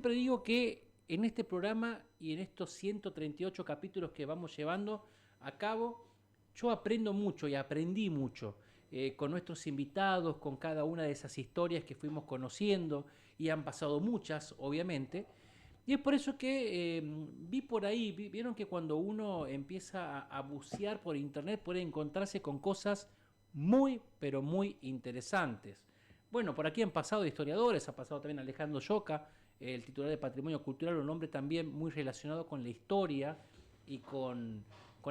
Siempre digo que en este programa y en estos 138 capítulos que vamos llevando a cabo, yo aprendo mucho y aprendí mucho con nuestros invitados, con cada una de esas historias que fuimos conociendo, y han pasado muchas, obviamente. Y es por eso que vi por ahí, vieron que cuando uno empieza a bucear por internet puede encontrarse con cosas muy, pero muy interesantes. Bueno, por aquí han pasado historiadores, ha pasado también Alejandro Lloca, el titular de Patrimonio Cultural, un hombre también muy relacionado con la historia y con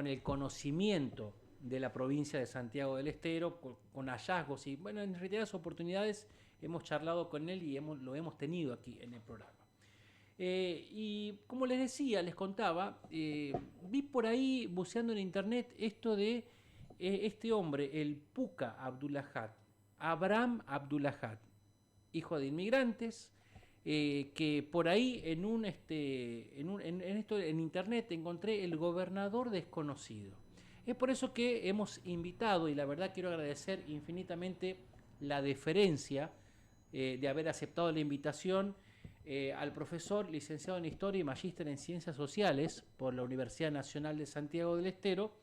el conocimiento de la provincia de Santiago del Estero, con hallazgos y, bueno, en reiteradas oportunidades hemos charlado con él y lo hemos tenido aquí en el programa. Y como les decía, les contaba, vi por ahí buceando en internet esto de este hombre, el Puka Abdulahad, Abraham Abdulahad, hijo de inmigrantes, que por ahí en internet encontré el gobernador desconocido. Es por eso que hemos invitado, y la verdad quiero agradecer infinitamente la deferencia de haber aceptado la invitación al profesor licenciado en Historia y magíster en Ciencias Sociales por la Universidad Nacional de Santiago del Estero,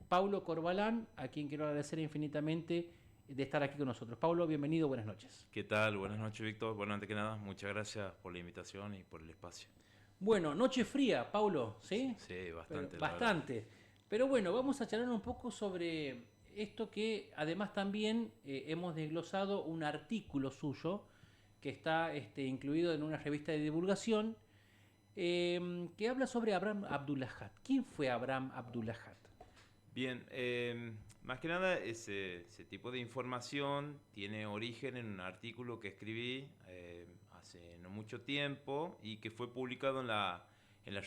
Paulo Corbalán, a quien quiero agradecer infinitamente de estar aquí con nosotros. Paulo, bienvenido, buenas noches. ¿Qué tal? Buenas noches, Víctor. Bueno, antes que nada, muchas gracias por la invitación y por el espacio. Bueno, noche fría, Paulo, ¿sí? Sí, Pero, bastante, la verdad. bastante. Pero bueno, vamos a charlar un poco sobre esto que además también hemos desglosado un artículo suyo que está incluido en una revista de divulgación que habla sobre Abraham Abdulahad. ¿Quién fue Abraham Abdulahad? Bien, más que nada ese tipo de información tiene origen en un artículo que escribí hace no mucho tiempo y que fue publicado en la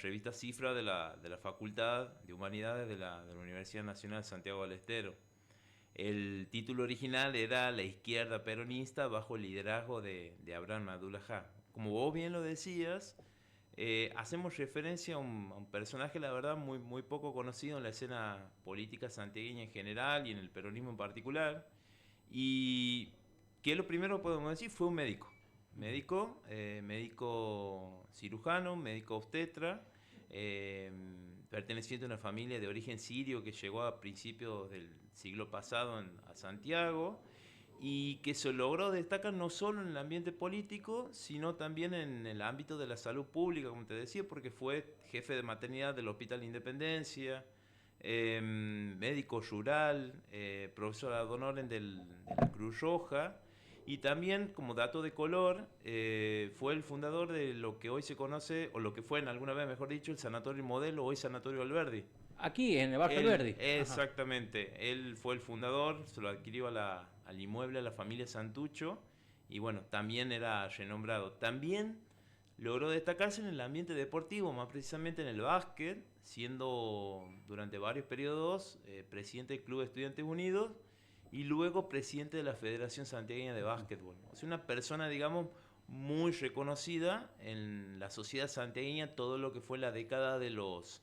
revista Cifra de la Facultad de Humanidades de la Universidad Nacional de Santiago del Estero. El título original era La izquierda peronista bajo el liderazgo de Abraham Abdulahad. Como vos bien lo decías, hacemos referencia a un personaje, la verdad, muy, muy poco conocido en la escena política santiagueña en general y en el peronismo en particular. Y que lo primero que podemos decir fue un médico. Médico cirujano, médico obstetra, perteneciente a una familia de origen sirio que llegó a principios del siglo pasado a Santiago y que se logró destacar no solo en el ambiente político, sino también en el ámbito de la salud pública, como te decía, porque fue jefe de maternidad del Hospital Independencia, médico rural, profesor ad honorem de la Cruz Roja, y también, como dato de color, fue el fundador de lo que hoy se conoce, o lo que fue en alguna vez, mejor dicho, el Sanatorio Modelo, hoy Sanatorio Alberdi. Aquí, en el Barrio Él, Alberdi. Ajá. exactamente, él fue el fundador, se lo adquirió al inmueble a la familia Santucho y bueno, también era renombrado. También logró destacarse en el ambiente deportivo, más precisamente en el básquet, siendo durante varios periodos presidente del Club Estudiantes Unidos y luego presidente de la Federación Santiagueña de Básquetbol. O sea, una persona, digamos, muy reconocida en la sociedad santiagueña, todo lo que fue la década de los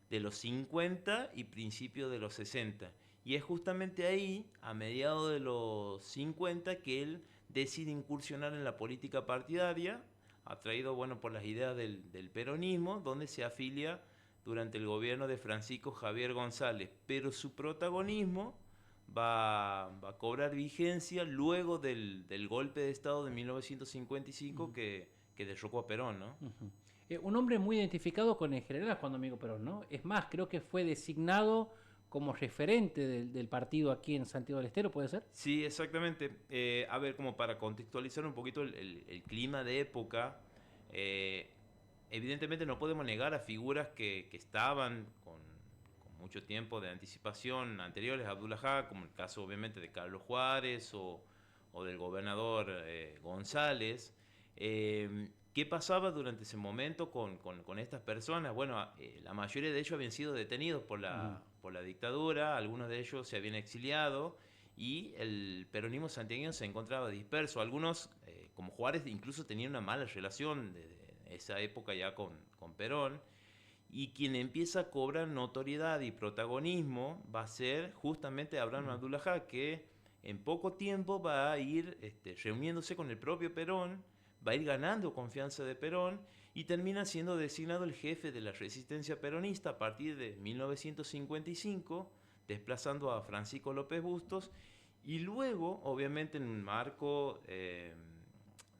50 y principios de los 60. Y es justamente ahí, a mediados de los 50, que él decide incursionar en la política partidaria, atraído bueno, por las ideas del peronismo, donde se afilia durante el gobierno de Francisco Javier González. Pero su protagonismo va a cobrar vigencia luego del golpe de Estado de 1955 que derrocó a Perón, ¿no? Un hombre muy identificado con el general Juan Domingo Perón, ¿no? Es más, creo que fue designado como referente del partido aquí en Santiago del Estero, ¿puede ser? Sí, exactamente. A ver, como para contextualizar un poquito el clima de época, eh, evidentemente no podemos negar a figuras que estaban con mucho tiempo de anticipación anteriores a Abdulahad, como el caso obviamente de Carlos Juárez o del gobernador González. ¿Qué pasaba durante ese momento con estas personas? Bueno, la mayoría de ellos habían sido detenidos por Ujú. la dictadura, algunos de ellos se habían exiliado y el peronismo santiagueño se encontraba disperso. Algunos, como Juárez, incluso tenían una mala relación de esa época ya con Perón. Y quien empieza a cobrar notoriedad y protagonismo va a ser justamente Abraham Abdulahad, que en poco tiempo va a ir reuniéndose con el propio Perón, va a ir ganando confianza de Perón y termina siendo designado el jefe de la resistencia peronista a partir de 1955, desplazando a Francisco López Bustos, y luego, obviamente en un marco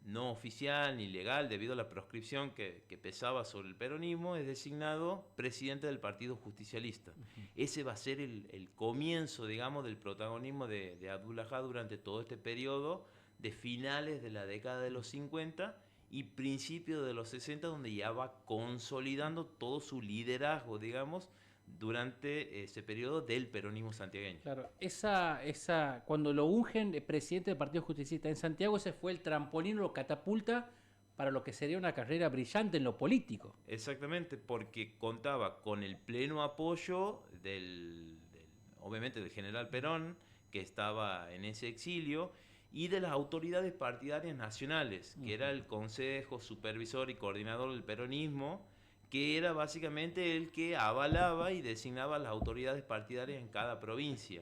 no oficial ni legal, debido a la proscripción que pesaba sobre el peronismo, es designado presidente del Partido Justicialista. Ese va a ser el comienzo, digamos, del protagonismo de Abdullah durante todo este periodo de finales de la década de los 50 y principios de los 60, donde ya va consolidando todo su liderazgo, digamos, durante ese periodo del peronismo santiagueño. Claro, cuando lo ungen presidente del Partido Justicialista en Santiago, ese fue el trampolín, lo catapulta para lo que sería una carrera brillante en lo político. Exactamente, porque contaba con el pleno apoyo obviamente del general Perón, que estaba en ese exilio, y de las autoridades partidarias nacionales, que era el Consejo Supervisor y Coordinador del Peronismo, que era básicamente el que avalaba y designaba a las autoridades partidarias en cada provincia.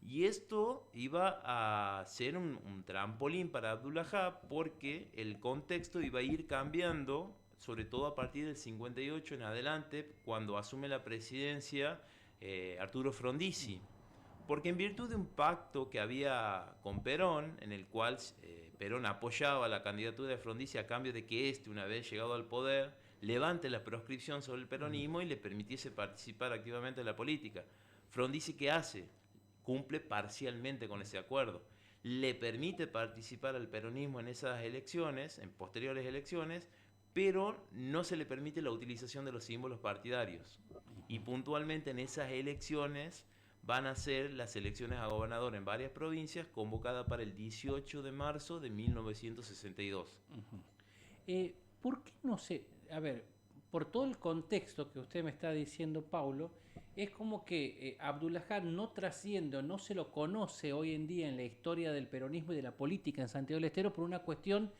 Y esto iba a ser un trampolín para Abdullah, porque el contexto iba a ir cambiando, sobre todo a partir del 58 en adelante, cuando asume la presidencia Arturo Frondizi. Porque en virtud de un pacto que había con Perón, en el cual Perón apoyaba la candidatura de Frondizi a cambio de que una vez llegado al poder, levante la proscripción sobre el peronismo y le permitiese participar activamente en la política. Frondizi, ¿qué hace? Cumple parcialmente con ese acuerdo. Le permite participar al peronismo en esas elecciones, en posteriores elecciones, pero no se le permite la utilización de los símbolos partidarios. Y puntualmente en esas elecciones van a ser las elecciones a gobernador en varias provincias, convocadas para el 18 de marzo de 1962. ¿Por qué no sé? A ver, por todo el contexto que usted me está diciendo, Paulo, es como que Abdullah no trasciende, no se lo conoce hoy en día en la historia del peronismo y de la política en Santiago del Estero por una cuestión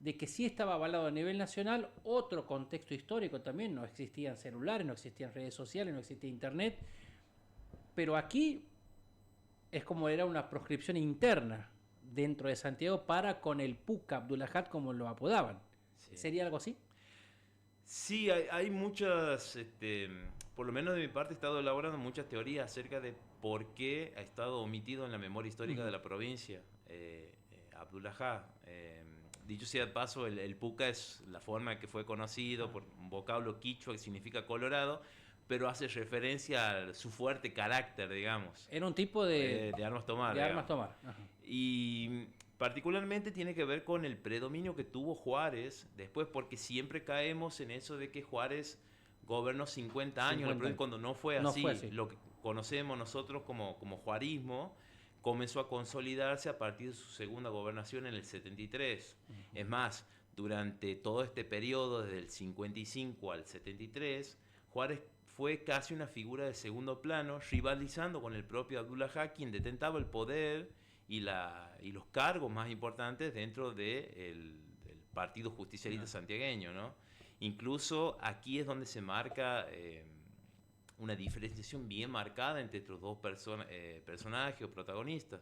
de que sí estaba avalado a nivel nacional, otro contexto histórico también, no existían celulares, no existían redes sociales, no existía internet, pero aquí es como era una proscripción interna dentro de Santiago para con el Puca Abdullah, como lo apodaban. Sí. ¿Sería algo así? Sí, hay muchas, por lo menos de mi parte he estado elaborando muchas teorías acerca de por qué ha estado omitido en la memoria histórica de la provincia Abdullah. Dicho sea de paso, el Puca es la forma en que fue conocido por un vocablo quichua que significa colorado, pero hace referencia a su fuerte carácter, digamos. Era un tipo de armas tomar. De armas tomar. Ajá. Y particularmente tiene que ver con el predominio que tuvo Juárez después, porque siempre caemos en eso de que Juárez gobernó 50 años, cuando no fue así. No fue así. Lo que conocemos nosotros como juarismo comenzó a consolidarse a partir de su segunda gobernación en el 73. Es más, durante todo este periodo, desde el 55 al 73, Juárez fue casi una figura de segundo plano, rivalizando con el propio Abdullah, quien detentaba el poder y los cargos más importantes dentro del Partido Justicialista santiagueño, ¿no? Incluso aquí es donde se marca una diferenciación bien marcada entre estos dos personajes o protagonistas.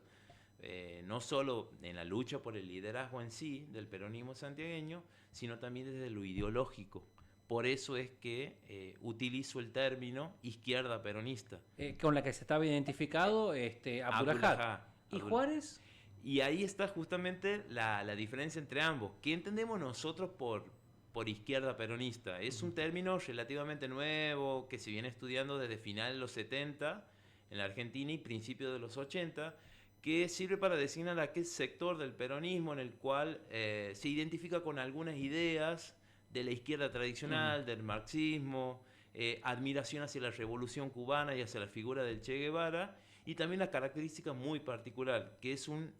No solo en la lucha por el liderazgo en sí del peronismo santiagueño, sino también desde lo ideológico. Por eso es que utilizo el término izquierda peronista. Con la que se estaba identificado Abdullah. ¿Y Juárez? Y ahí está justamente la diferencia entre ambos. ¿Qué entendemos nosotros por izquierda peronista? Es un término relativamente nuevo que se viene estudiando desde finales de los 70 en la Argentina y principios de los 80, que sirve para designar aquel sector del peronismo en el cual se identifica con algunas ideas de la izquierda tradicional, del marxismo, admiración hacia la revolución cubana y hacia la figura del Che Guevara, y también la característica muy particular, que es un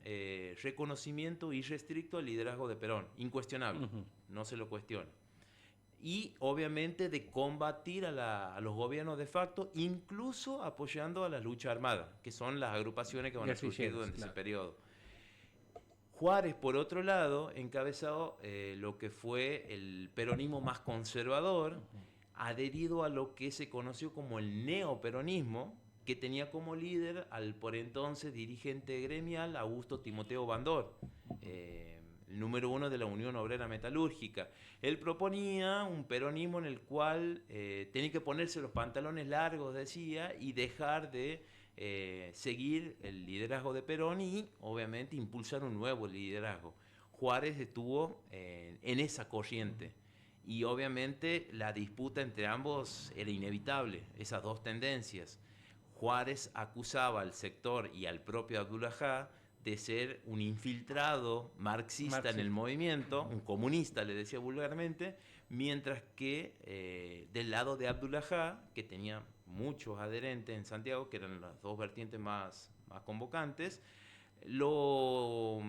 reconocimiento irrestricto al liderazgo de Perón, incuestionable, no se lo cuestiona. Y obviamente de combatir a los gobiernos de facto, incluso apoyando a la lucha armada, que son las agrupaciones que van a surgir durante ese periodo. Juárez, por otro lado, encabezado lo que fue el peronismo más conservador, adherido a lo que se conoció como el neoperonismo, que tenía como líder al por entonces dirigente gremial Augusto Timoteo Bandor. el número 1 de la Unión Obrera Metalúrgica. Él proponía un peronismo en el cual tenía que ponerse los pantalones largos, decía, y dejar de seguir el liderazgo de Perón y, obviamente, impulsar un nuevo liderazgo. Juárez estuvo en esa corriente. Y obviamente la disputa entre ambos era inevitable, esas dos tendencias. Juárez acusaba al sector y al propio Abdul-Lahá de ser un infiltrado marxista en el movimiento, un comunista, le decía vulgarmente, mientras que del lado de Abdul-Lahá, que tenía muchos adherentes en Santiago, que eran las dos vertientes más convocantes, lo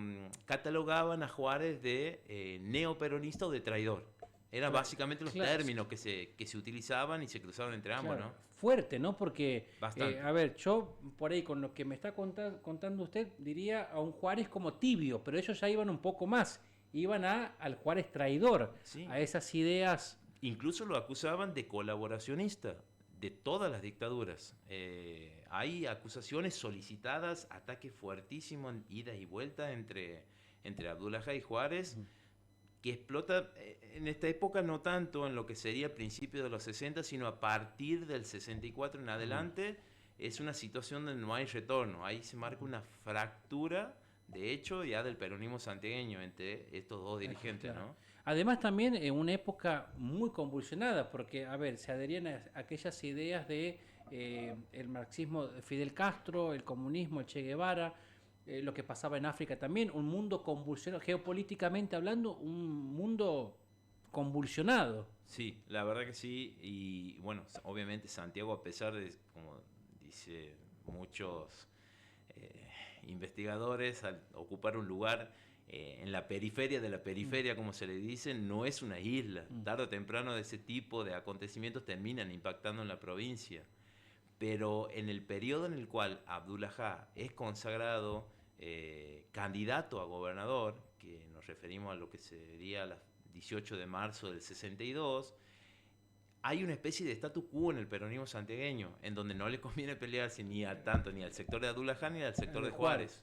catalogaban a Juárez de neoperonista o de traidor. Eran básicamente los términos que se utilizaban y se cruzaban entre ambos, ¿no? Fuerte, ¿no? Porque, Bastante. a ver, yo por ahí con lo que me está contando usted, diría a un Juárez como tibio, pero ellos ya iban un poco más, iban al Juárez traidor, Sí. a esas ideas. Incluso lo acusaban de colaboracionista de todas las dictaduras. Hay acusaciones solicitadas, ataques fuertísimos, ida y vuelta entre Abdul-Lahá y Juárez, que explota en esta época no tanto en lo que sería principio de los 60, sino a partir del 64 en adelante, es una situación donde no hay retorno. Ahí se marca una fractura, de hecho, ya del peronismo santiagueño entre estos dos dirigentes, Claro. ¿no? Además también en una época muy convulsionada, porque, a ver, se adherían a aquellas ideas de el marxismo de Fidel Castro, el comunismo, el Che Guevara, lo que pasaba en África también, un mundo convulsionado, geopolíticamente hablando, un mundo convulsionado. Sí, la verdad que sí, y bueno, obviamente Santiago, a pesar de, como dice muchos investigadores, al ocupar un lugar en la periferia de la periferia, como se le dice, no es una isla. Tarde o temprano ese tipo de acontecimientos terminan impactando en la provincia. Pero en el periodo en el cual Abdul-Lahá es consagrado candidato a gobernador, que nos referimos a lo que sería el 18 de marzo del 62, hay una especie de statu quo en el peronismo santiagueño, en donde no le conviene pelearse tanto ni al sector de Abdul-Lahá ni al sector de Juárez.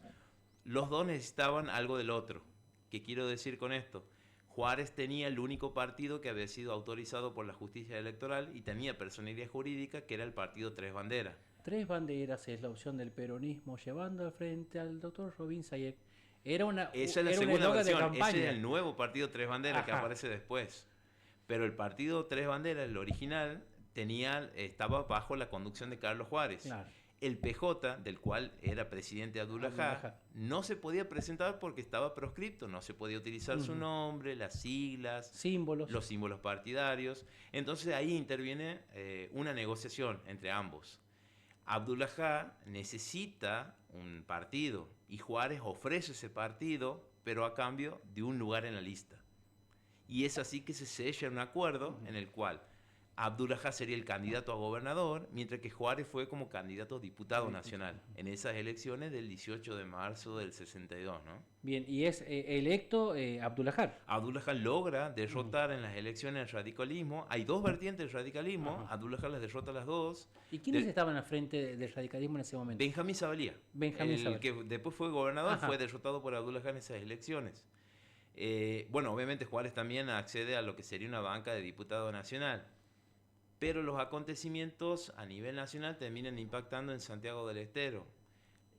Los dos necesitaban algo del otro. ¿Qué quiero decir con esto? Juárez tenía el único partido que había sido autorizado por la justicia electoral y tenía personalidad jurídica, que era el partido Tres Banderas. Tres Banderas es la opción del peronismo llevando al frente al doctor Robin Sayek. Esa es la segunda versión, ese es el nuevo partido Tres Banderas que aparece después. Pero el partido Tres Banderas, el original, estaba bajo la conducción de Carlos Juárez. Claro. El PJ, del cual era presidente Abdul-Lahá, no se podía presentar porque estaba proscripto, no se podía utilizar su nombre, las siglas, los símbolos partidarios. Entonces ahí interviene una negociación entre ambos. Abdul-Lahá necesita un partido y Juárez ofrece ese partido, pero a cambio de un lugar en la lista. Y es así que se sella un acuerdo en el cual Abdul-Lahá sería el candidato a gobernador, mientras que Juárez fue como candidato a diputado nacional en esas elecciones del 18 de marzo del 62, ¿no? Bien, y es electo Abdul-Lahá. Abdul-Lahá logra derrotar en las elecciones el radicalismo. Hay dos vertientes del radicalismo, Abdul-Lahá las derrota a las dos. ¿Y quiénes estaban al frente del radicalismo en ese momento? Benjamín Zavalía, que después fue gobernador, fue derrotado por Abdul-Lahá en esas elecciones. Bueno, obviamente Juárez también accede a lo que sería una banca de diputado nacional. Pero los acontecimientos a nivel nacional terminan impactando en Santiago del Estero.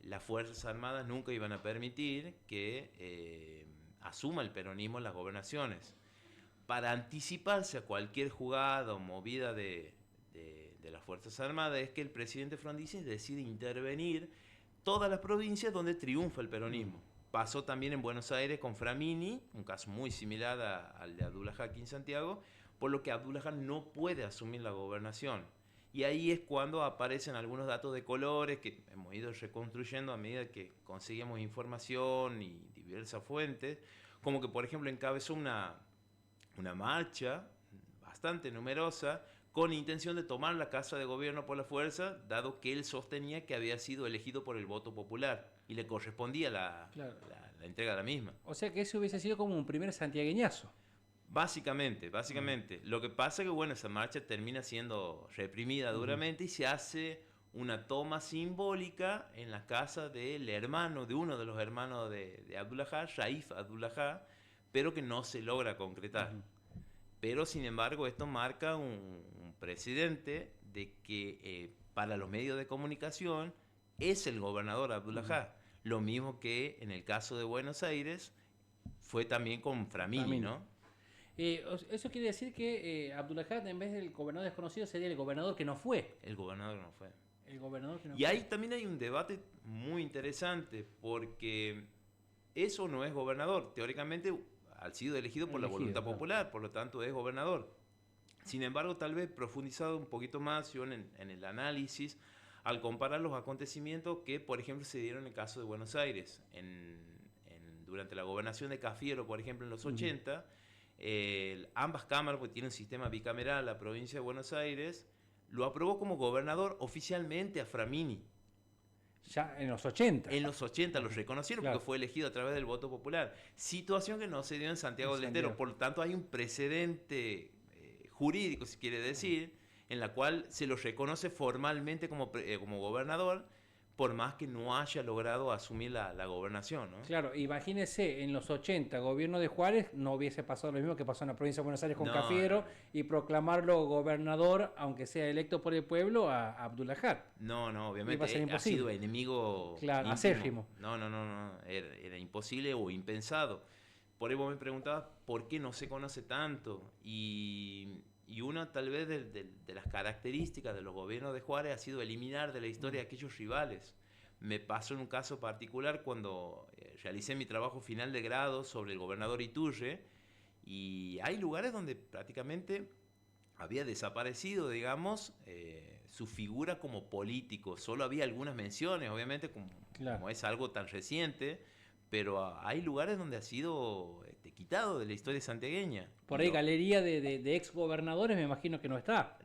Las Fuerzas Armadas nunca iban a permitir que asuma el peronismo las gobernaciones. Para anticiparse a cualquier jugada o movida de las Fuerzas Armadas es que el presidente Frondizi decide intervenir todas las provincias donde triunfa el peronismo. Pasó también en Buenos Aires con Framini, un caso muy similar al de Abdul-Lahá aquí en Santiago, por lo que Abdul-Lahá no puede asumir la gobernación. Y ahí es cuando aparecen algunos datos de colores que hemos ido reconstruyendo a medida que conseguimos información y diversas fuentes, como que por ejemplo encabezó una marcha bastante numerosa con intención de tomar la Casa de Gobierno por la fuerza, dado que él sostenía que había sido elegido por el voto popular y le correspondía la entrega de la misma. O sea que ese hubiese sido como un primer santiagueñazo. Básicamente. Lo que pasa es que, bueno, esa marcha termina siendo reprimida duramente y se hace una toma simbólica en la casa del hermano, de uno de los hermanos de Abdul-Lahá, Raif Abdul-Lahá, pero que no se logra concretar. Ujú. Pero, sin embargo, esto marca un precedente de que para los medios de comunicación es el gobernador Abdul-Lahad. Lo mismo que en el caso de Buenos Aires fue también con Framini, Framini. ¿no? Eso quiere decir que Abdul-Lahad, en vez del gobernador desconocido, sería el gobernador que no fue. El gobernador no fue. El gobernador que no Y fue. ahí también hay un debate muy interesante, porque eso no es gobernador. Teóricamente ha sido elegido por la voluntad Claro. popular, por lo tanto es gobernador. Sin embargo, tal vez profundizado un poquito más yo en el análisis, al comparar los acontecimientos que, por ejemplo, se dieron en el caso de Buenos Aires. Durante la gobernación de Cafiero, por ejemplo, en los 80, ambas cámaras, porque tiene un sistema bicameral, la provincia de Buenos Aires, lo aprobó como gobernador oficialmente a Framini. Ya en los 80. En los 80 lo reconocieron, claro, porque fue elegido a través del voto popular. Situación que no se dio en Santiago del Estero. Santiago. Por lo tanto, hay un precedente jurídico, si quiere decir, en la cual se lo reconoce formalmente como gobernador, por más que no haya logrado asumir la gobernación, ¿no? Claro, imagínese, en los 80, gobierno de Juárez, no hubiese pasado lo mismo que pasó en la provincia de Buenos Aires con No, Cafiero, no. y proclamarlo gobernador, aunque sea electo por el pueblo, a Abdul-Lahad. No, Iba a obviamente ser ha imposible. sido enemigo Claro, íntimo. acérrimo. No, era imposible o impensado. Por ahí vos me preguntabas por qué no se conoce tanto. Y una tal vez de las características de los gobiernos de Juárez ha sido eliminar de la historia a aquellos rivales. Me pasó en un caso particular cuando realicé mi trabajo final de grado sobre el gobernador Iturre, y hay lugares donde prácticamente había desaparecido, digamos, su figura como político. Solo había algunas menciones, obviamente, Claro. como es algo tan reciente, pero hay lugares donde ha sido quitado de la historia santiagueña. Por Y ahí, galería de ex gobernadores, me imagino que no está.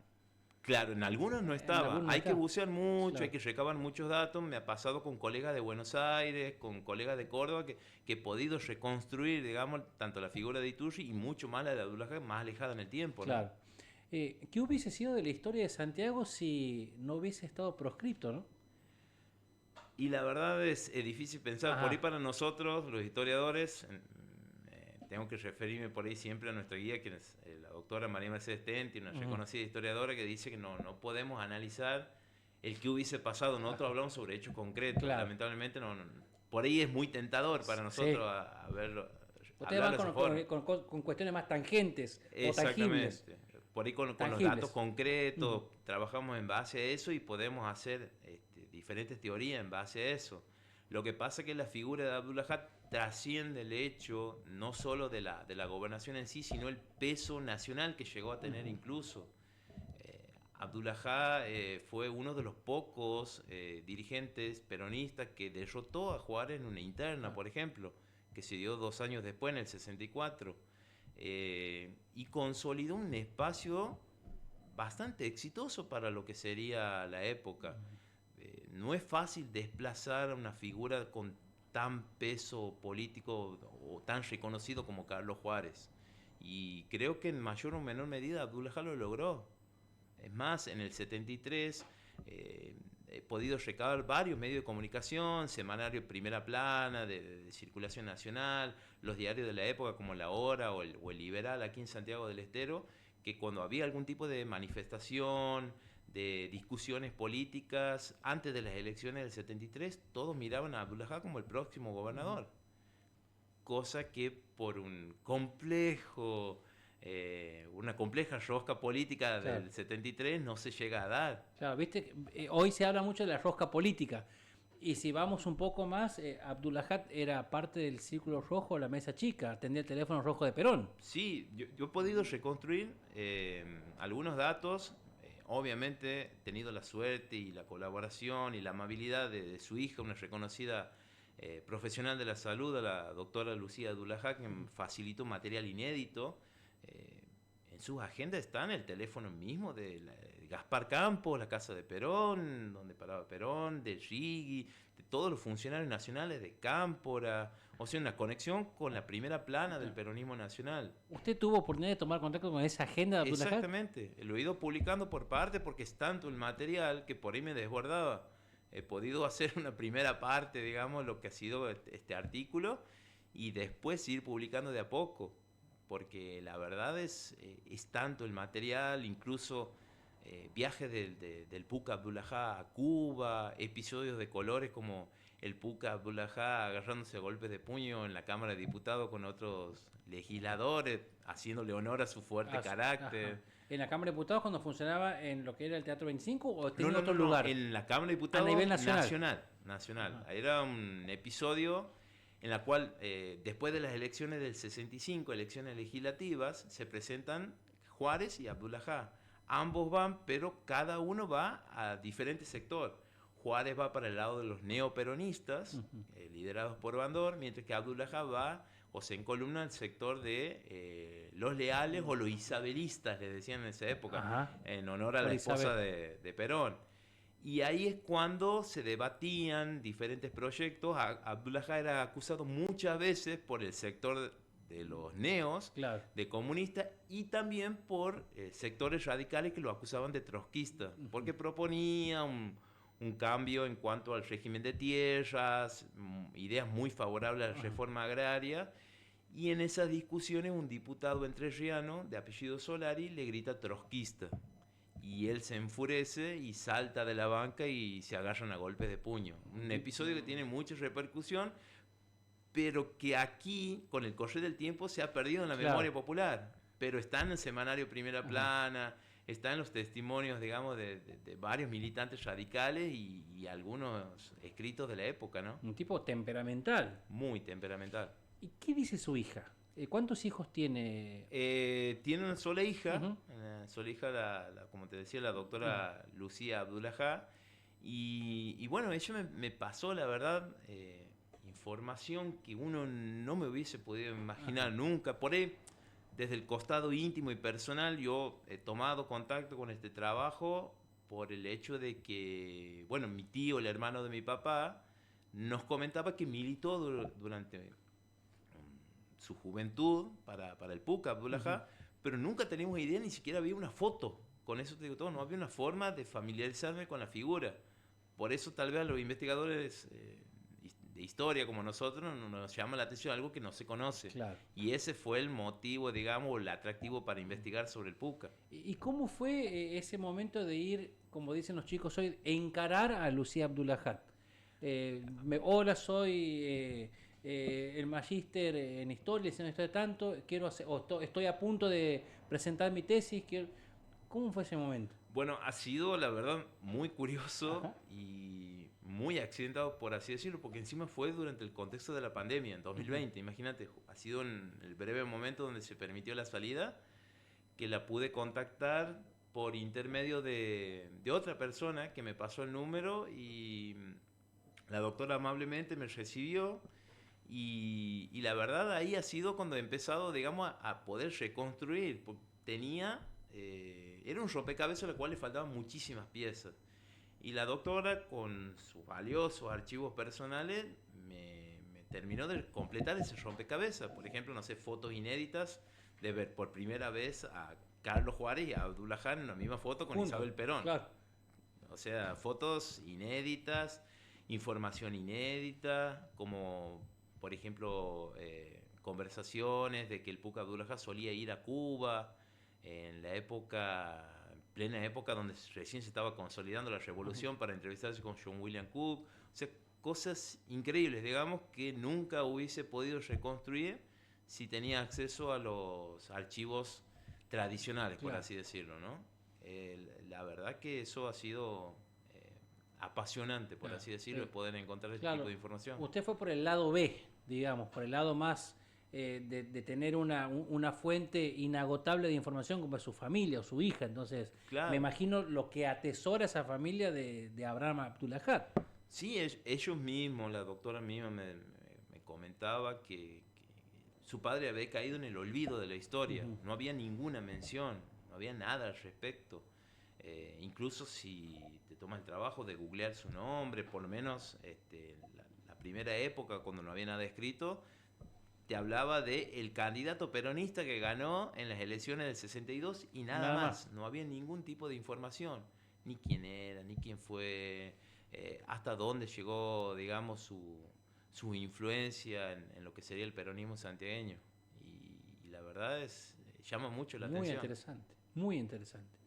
claro, en algunos no En estaba. algunos no Hay está. que bucear mucho, Claro. hay que recabar muchos datos. Me ha pasado con colegas de Buenos Aires, con colegas de Córdoba, que he podido reconstruir, digamos, tanto la figura de Iturri y mucho más la de Abdul-Lahad, más alejada en el tiempo, ¿no? Claro. ¿Qué hubiese sido de la historia de Santiago si no hubiese estado proscripto, no? Y la verdad es difícil pensar. Ajá. Por ahí para nosotros, los historiadores, tengo que referirme por ahí siempre a nuestra guía, que es la doctora María Mercedes Tenti, una reconocida historiadora, que dice que no podemos analizar el que hubiese pasado. Nosotros hablamos sobre hechos concretos. Claro. Lamentablemente por ahí es muy tentador para nosotros Sí. a verlo. Ustedes van con cuestiones más tangentes o tangibles. Exactamente. Por ahí con los Tangibles. datos concretos, trabajamos en base a eso y podemos hacer diferentes teorías en base a eso. Lo que pasa es que la figura de Abdul-Lahad trasciende el hecho no solo de la gobernación en sí, sino el peso nacional que llegó a tener incluso. Abdul-Lahad fue uno de los pocos dirigentes peronistas que derrotó a Juárez en una interna, por ejemplo, que se dio 2 años después, en el 64. Y consolidó un espacio bastante exitoso para lo que sería la época. No es fácil desplazar a una figura con tan peso político o tan reconocido como Carlos Juárez. Y creo que en mayor o menor medida Abdul-Lahad lo logró. Es más, en el 73 he podido recabar varios medios de comunicación, semanario Primera Plana, de circulación nacional, los diarios de la época como La Hora o el Liberal aquí en Santiago del Estero, que cuando había algún tipo de manifestación, de discusiones políticas, antes de las elecciones del 73, todos miraban a Abdul-Lahad como el próximo gobernador. Cosa que por un una compleja rosca política del 73 no se llega a dar. Claro, viste, hoy se habla mucho de la rosca política. Y si vamos un poco más, Abdul-Lahad era parte del Círculo Rojo, la Mesa Chica, atendía el teléfono rojo de Perón. Sí, yo he podido reconstruir algunos datos. Obviamente he tenido la suerte y la colaboración y la amabilidad de su hija, una reconocida profesional de la salud, la doctora Lucía Abdul-Lahad, que me facilitó material inédito. En sus agendas están el teléfono mismo de Gaspar Campos, la casa de Perón, donde paraba Perón, de Rigui, de todos los funcionarios nacionales, de Cámpora. O sea, una conexión con la primera plana del peronismo nacional. ¿Usted tuvo oportunidad de tomar contacto con esa agenda de Abdul-Lahad? Exactamente, lo he ido publicando por parte porque es tanto el material que por ahí me desbordaba. He podido hacer una primera parte, digamos, lo que ha sido este artículo, y después ir publicando de a poco, porque la verdad es tanto el material, incluso viajes del Puka Abdullaha a Cuba, episodios de colores como el Puka Abdullaha agarrándose a golpes de puño en la Cámara de Diputados con otros legisladores, haciéndole honor a su fuerte carácter. Ajá. ¿En la Cámara de Diputados cuando funcionaba en lo que era el Teatro 25 o No, tenía no, otro no, lugar? en la Cámara de Diputados A nivel nacional. nacional. Era un episodio en la cual, después de las elecciones del 65, elecciones legislativas, se presentan Juárez y Abdullaha. Ambos van, pero cada uno va a diferente sector. Juárez va para el lado de los neoperonistas, liderados por Bandor, mientras que Abdullaha va o se encolumna al sector de los leales o los isabelistas, les decían en esa época, Ajá. en honor a la Por esposa Isabel. de Perón. Y ahí es cuando se debatían diferentes proyectos. Abdullaha era acusado muchas veces por el sector de los neos, Claro. de comunistas, y también por sectores radicales que lo acusaban de trotskista, porque proponía un cambio en cuanto al régimen de tierras, ideas muy favorables a la reforma agraria, y en esas discusiones un diputado entrerriano de apellido Solari le grita trotskista. Y él se enfurece y salta de la banca y se agarran a golpes de puño. Un episodio que tiene mucha repercusión, pero que aquí, con el correr del tiempo, se ha perdido en la memoria popular. Pero está en el semanario Primera Plana, está en los testimonios, digamos, de varios militantes radicales y algunos escritos de la época, ¿no? Un tipo temperamental. Muy temperamental. ¿Y qué dice su hija? ¿Cuántos hijos tiene? Tiene una sola hija, como te decía, la doctora Lucía Abdullaha. Y bueno, ella me pasó, la verdad, información que uno no me hubiese podido imaginar nunca. Por ahí, desde el costado íntimo y personal, yo he tomado contacto con este trabajo por el hecho de que, bueno, mi tío, el hermano de mi papá, nos comentaba que militó durante su juventud para el Puka Abdullaha, pero nunca teníamos idea, ni siquiera había una foto. Con eso te digo todo, no había una forma de familiarizarme con la figura. Por eso tal vez a los investigadores de historia como nosotros nos llama la atención algo que no se conoce. Claro. Y ese fue el motivo, digamos, el atractivo para investigar sobre el Puka. ¿Y cómo fue ese momento de ir, como dicen los chicos hoy, encarar a Lucía Abdullaha? Hola, soy el magíster en historia, licenciado en historia tanto, quiero hacer, estoy a punto de presentar mi tesis. ¿Cómo fue ese momento? Bueno, ha sido, la verdad, muy curioso. Ajá. Y muy accidentado, por así decirlo, porque encima fue durante el contexto de la pandemia, en 2020. Imagínate, ha sido en el breve momento donde se permitió la salida, que la pude contactar por intermedio de otra persona que me pasó el número, y la doctora amablemente me recibió. Y la verdad ahí ha sido cuando he empezado, digamos, a poder reconstruir. Era un rompecabezas al cual le faltaban muchísimas piezas. Y la doctora, con sus valiosos archivos personales, me terminó de completar ese rompecabezas. Por ejemplo, no sé, fotos inéditas de ver por primera vez a Carlos Juárez y a Abdullaha en la misma foto con Isabel Perón. Claro. O sea, fotos inéditas, información inédita, como por ejemplo conversaciones de que el Puka Abdullaha solía ir a Cuba en la plena época donde recién se estaba consolidando la revolución, para entrevistarse con John William Cook. O sea, cosas increíbles, digamos, que nunca hubiese podido reconstruir si tenía acceso a los archivos tradicionales, por así decirlo, ¿no? La verdad que eso ha sido apasionante, por así decirlo, poder encontrar este tipo de información. Usted fue por el lado B, digamos, por el lado más de tener una fuente inagotable de información como es su familia o su hija. Entonces, me imagino lo que atesora esa familia de Abraham Abdullaha. Sí, ellos mismos, la doctora misma me comentaba que su padre había caído en el olvido de la historia. No había ninguna mención, no había nada al respecto. Incluso si te tomas el trabajo de googlear su nombre, por lo menos la primera época, cuando no había nada escrito, te hablaba de el candidato peronista que ganó en las elecciones del 62 y nada más. No había ningún tipo de información, ni quién era, ni quién fue, hasta dónde llegó, digamos, su influencia en lo que sería el peronismo santiagueño. Y la verdad llama mucho la atención. Muy interesante.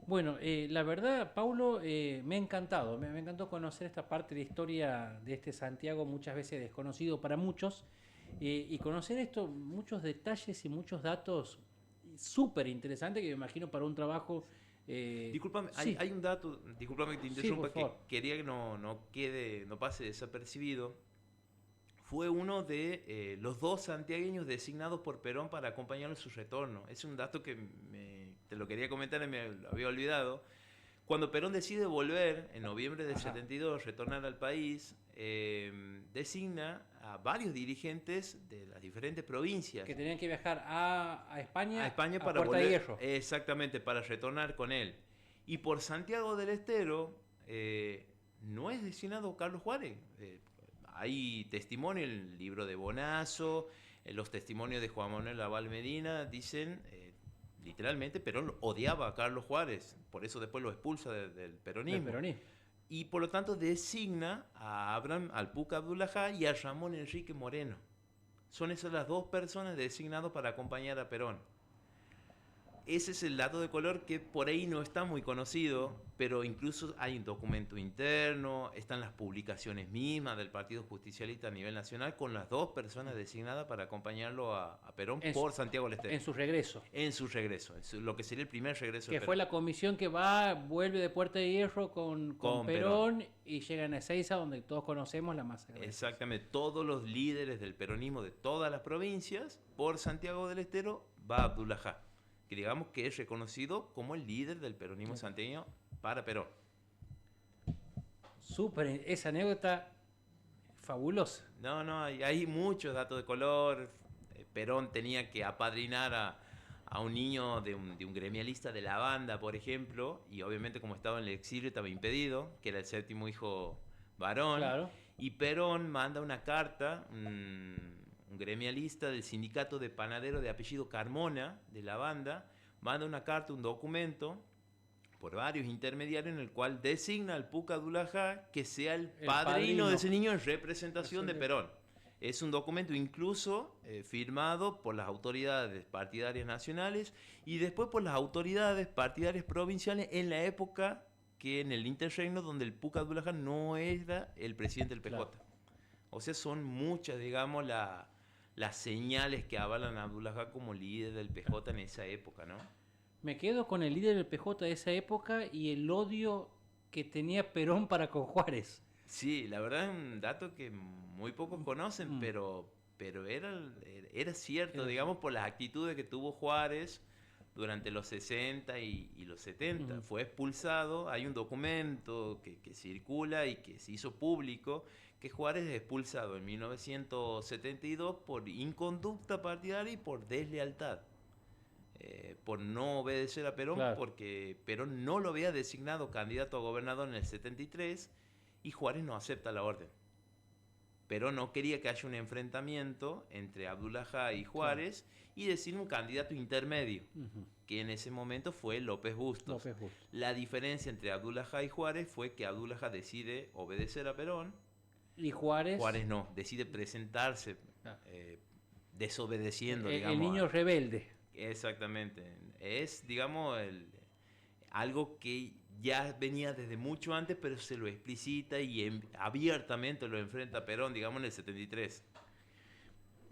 Bueno, la verdad, Paulo, me ha encantado, me encantó conocer esta parte de la historia de este Santiago, muchas veces desconocido para muchos, y conocer esto, muchos detalles y muchos datos súper interesantes que me imagino para un trabajo... Discúlpame, sí, hay un dato, discúlpame que te sí, por interrumpa, que favor. quería que no pase desapercibido. Fue uno de los dos santiagueños designados por Perón para acompañarlo en su retorno. Es un dato que te lo quería comentar y me lo había olvidado. Cuando Perón decide volver en noviembre del 72, retornar al país, designa a varios dirigentes de las diferentes provincias. Que tenían que viajar a España, A España a para Puerta volver. de Hierro. Exactamente, para retornar con él. Y por Santiago del Estero no es designado Carlos Juárez. Hay testimonio en el libro de Bonazo, en los testimonios de Juan Manuel Laval Medina, dicen literalmente Perón odiaba a Carlos Juárez, por eso después lo expulsa del peronismo. Y por lo tanto designa a Abraham Alpuca Abdullahá y a Ramón Enrique Moreno. Son esas las dos personas designadas para acompañar a Perón. Ese es el dato de color que por ahí no está muy conocido, pero incluso hay un documento interno, están las publicaciones mismas del Partido Justicialista a nivel nacional con las dos personas designadas para acompañarlo a Perón por Santiago del Estero. En su regreso. En su regreso, lo que sería el primer regreso de Perón. Que fue la comisión que vuelve de Puerta de Hierro con Perón y llegan a Ezeiza, donde todos conocemos la masacre. Exactamente, todos los líderes del peronismo de todas las provincias, por Santiago del Estero va Abdullahá, que digamos que es reconocido como el líder del peronismo santiagueño para Perón. Súper, esa anécdota fabulosa. No, hay muchos datos de color. Perón tenía que apadrinar a un niño de un gremialista de la banda, por ejemplo, y obviamente como estaba en el exilio estaba impedido, que era el séptimo hijo varón. Claro. Y Perón manda una carta, un gremialista del sindicato de panaderos de apellido Carmona, de la banda, manda una carta, un documento, por varios intermediarios, en el cual designa al Puca Abdullahá que sea el padrino de ese niño en representación de Perón. Es un documento incluso firmado por las autoridades partidarias nacionales y después por las autoridades partidarias provinciales en la época que en el interregno donde el Puca Abdullahá no era el presidente del PJ. Claro. O sea, son muchas, digamos, las señales que avalan a Abdullahá como líder del PJ en esa época, ¿no? Me quedo con el líder del PJ de esa época y el odio que tenía Perón para con Juárez. Sí, la verdad es un dato que muy pocos conocen, pero era cierto, digamos, por las actitudes que tuvo Juárez durante los 60 y los 70. Fue expulsado, hay un documento que circula y que se hizo público, que Juárez es expulsado en 1972 por inconducta partidaria y por deslealtad. Por no obedecer a Perón, claro, porque Perón no lo había designado candidato a gobernador en el 73 y Juárez no acepta la orden. Perón no quería que haya un enfrentamiento entre Abdullahá y Juárez, claro, y designa un candidato intermedio, que en ese momento fue López Bustos. La diferencia entre Abdullahá y Juárez fue que Abdullahá decide obedecer a Perón y Juárez no, decide presentarse desobedeciendo, digamos. El niño rebelde. Exactamente. Es, digamos, algo que ya venía desde mucho antes, pero se lo explicita y abiertamente lo enfrenta a Perón, digamos, en el 73.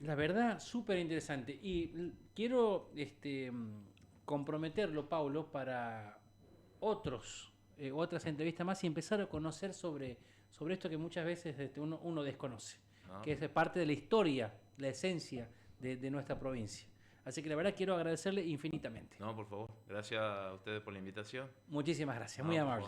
La verdad, súper interesante. Y quiero comprometerlo, Paulo, para otras entrevistas más y empezar a conocer sobre esto que muchas veces uno desconoce, que es parte de la historia, la esencia de nuestra provincia. Así que la verdad quiero agradecerle infinitamente. No, por favor. Gracias a ustedes por la invitación. Muchísimas gracias, muy amable.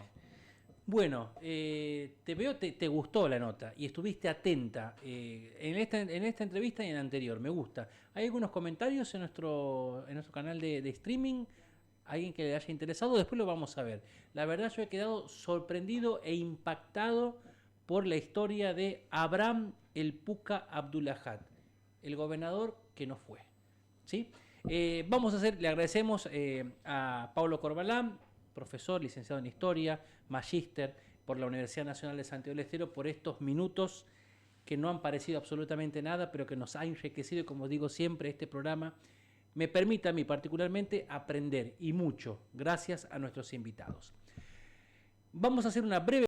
Bueno, te veo, te gustó la nota y estuviste atenta en esta entrevista y en la anterior. Me gusta. ¿Hay algunos comentarios en nuestro canal de streaming? ¿Alguien que le haya interesado? Después lo vamos a ver. La verdad yo he quedado sorprendido e impactado por la historia de Abraham el Puca Abdullahá, el gobernador que no fue. ¿Sí? Le agradecemos a Paulo Corbalán, profesor, licenciado en Historia, magíster por la Universidad Nacional de Santiago del Estero, por estos minutos que no han parecido absolutamente nada, pero que nos ha enriquecido, y como digo siempre, este programa me permite a mí particularmente aprender, y mucho, gracias a nuestros invitados. Vamos a hacer una breve